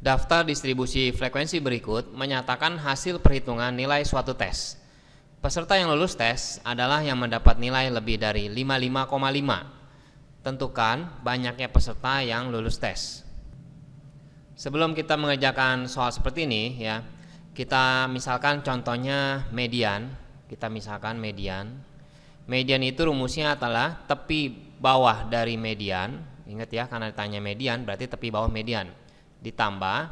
Daftar distribusi frekuensi berikut menyatakan hasil perhitungan nilai suatu tes. Peserta yang lulus tes adalah yang mendapat nilai lebih dari 55,5. Tentukan banyaknya peserta yang lulus tes. Sebelum kita mengerjakan soal seperti ini ya, kita misalkan contohnya median. Kita misalkan median. Median itu rumusnya adalah tepi bawah dari median. Ingat ya, karena ditanya median berarti tepi bawah median. Ditambah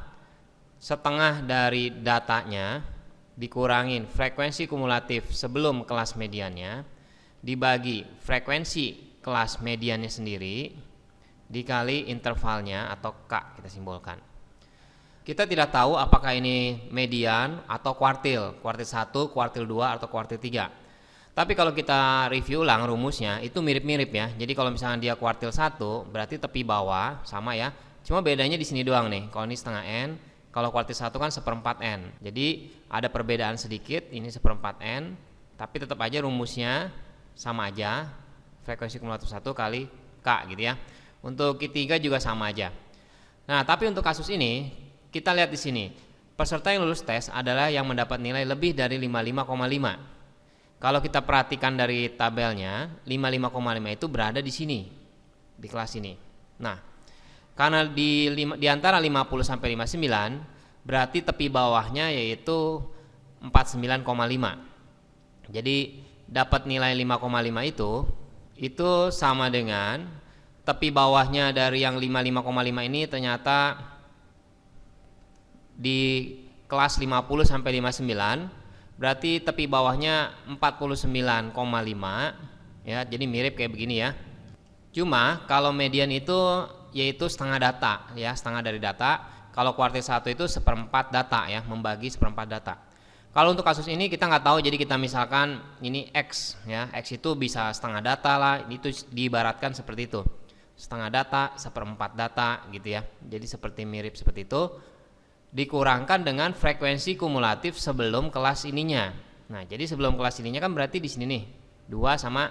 setengah dari datanya dikurangin frekuensi kumulatif sebelum kelas mediannya dibagi frekuensi kelas mediannya sendiri dikali intervalnya atau K kita simbolkan. Kita tidak tahu apakah ini median atau kuartil 1, kuartil 2 atau kuartil 3. Tapi kalau kita review ulang rumusnya itu mirip-mirip ya. Jadi kalau misalnya dia kuartil 1 berarti tepi bawah sama ya. Cuma bedanya di sini doang nih. Kalau ini setengah N, kalau kuartil 1 kan 1/4 N. Jadi ada perbedaan sedikit, ini 1/4 N, tapi tetap aja rumusnya sama aja. Frekuensi kumulatif 1 kali K gitu ya. Untuk Q3 juga sama aja. Nah, tapi untuk kasus ini kita lihat di sini. Peserta yang lulus tes adalah yang mendapat nilai lebih dari 55,5. Kalau kita perhatikan dari tabelnya, 55,5 itu berada di sini. Di kelas ini. Nah, karena di antara 50 sampai 59 berarti tepi bawahnya yaitu 49,5. Jadi dapat nilai 5,5 itu sama dengan tepi bawahnya dari yang 55,5 ini ternyata di kelas 50 sampai 59 berarti tepi bawahnya 49,5 ya. Jadi mirip kayak begini ya. Cuma kalau median itu yaitu setengah data ya, setengah dari data. Kalau kuartil 1 itu 1/4 data ya, membagi 1/4 data. Kalau untuk kasus ini kita nggak tahu, jadi kita misalkan ini X ya, X itu bisa setengah data lah, itu diibaratkan seperti itu, setengah data, 1/4 data gitu ya. Jadi seperti mirip seperti itu, dikurangkan dengan frekuensi kumulatif sebelum kelas ininya. Nah jadi sebelum kelas ininya kan berarti di sini nih 2 sama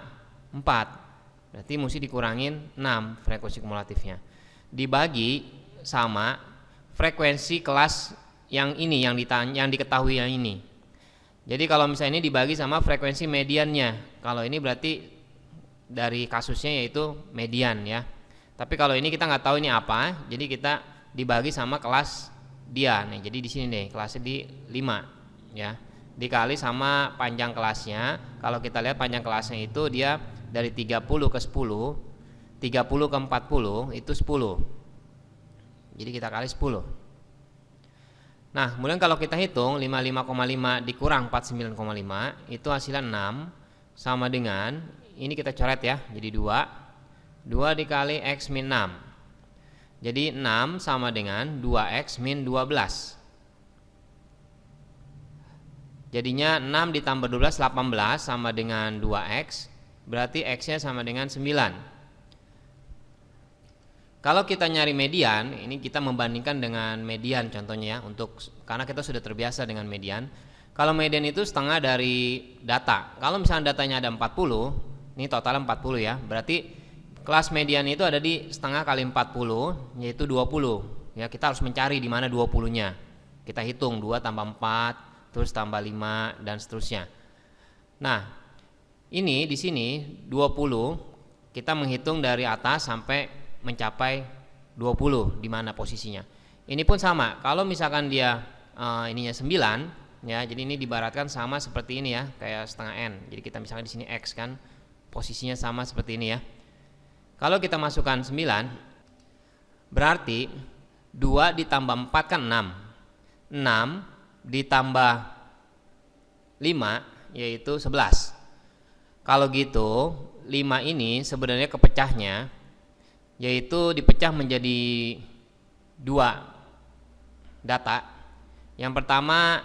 4. Berarti mesti dikurangin 6 frekuensi kumulatifnya. Dibagi sama frekuensi kelas yang ini yang diketahui yang ini. Jadi kalau misalnya ini dibagi sama frekuensi mediannya. Kalau ini berarti dari kasusnya yaitu median ya. Tapi kalau ini kita nggak tahu ini apa, jadi kita dibagi sama kelas dia. Nih, jadi di sini nih kelasnya di 5 ya. Dikali sama panjang kelasnya. Kalau kita lihat panjang kelasnya itu dia dari 30 ke 10, 30 ke 40 itu 10. Jadi kita kali 10. Nah, kemudian kalau kita hitung 55,5 dikurang 49,5 itu hasilnya 6 sama dengan ini kita coret ya. Jadi 2 dikali X min 6. Jadi 6 sama dengan 2X min 12. Jadinya 6 ditambah 12 18 sama dengan 2X. Berarti X-nya sama dengan 9. Kalau kita nyari median, ini kita membandingkan dengan median contohnya ya, karena kita sudah terbiasa dengan median. Kalau median itu setengah dari data. Kalau misalnya datanya ada 40, ini total 40 ya. Berarti kelas median itu ada di setengah kali 40 yaitu 20. Ya, kita harus mencari di mana 20-nya. Kita hitung 2 tambah 4, terus tambah 5 dan seterusnya. Nah, ini di sini 20 kita menghitung dari atas sampai mencapai 20 di mana posisinya. Ini pun sama. Kalau misalkan dia ininya 9 ya, jadi ini diibaratkan sama seperti ini ya, kayak setengah N. Jadi kita misalkan di sini X kan posisinya sama seperti ini ya. Kalau kita masukkan 9 berarti 2 ditambah 4 kan 6. 6 ditambah 5 yaitu 11. Kalau gitu 5 ini sebenarnya kepecahnya yaitu dipecah menjadi 2 data. Yang pertama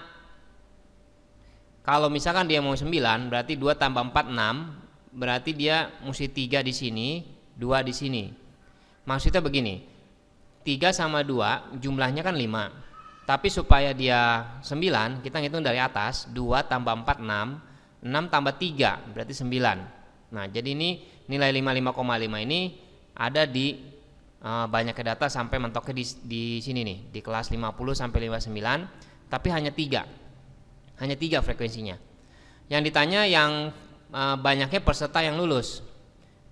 kalau misalkan dia mau 9 berarti 2 tambah 4 6, berarti dia mesti 3 di sini, 2 di sini. Maksudnya begini, 3 sama 2 jumlahnya kan 5. Tapi supaya dia 9 kita ngitung dari atas, 2 tambah 4 6, 6 tambah 3 berarti 9. Nah jadi ini nilai 55,5 ini ada di banyaknya data sampai mentoknya di sini nih, di kelas 50 sampai 59, tapi hanya 3 frekuensinya. Yang ditanya yang banyaknya peserta yang lulus.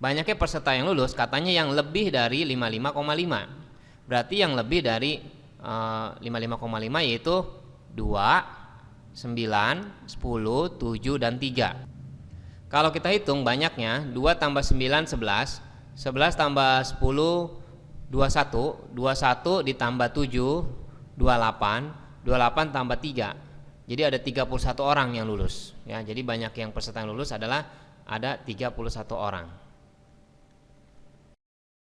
Banyaknya peserta yang lulus katanya yang lebih dari 55,5. Berarti yang lebih dari 55,5 yaitu 2, 9, 10, 7 dan 3. Kalau kita hitung banyaknya 2 tambah 9 11, 11 tambah 10 21, 21 ditambah 7 28, 28 tambah 3. Jadi ada 31 orang yang lulus ya. Jadi banyak yang peserta yang lulus adalah ada 31 orang.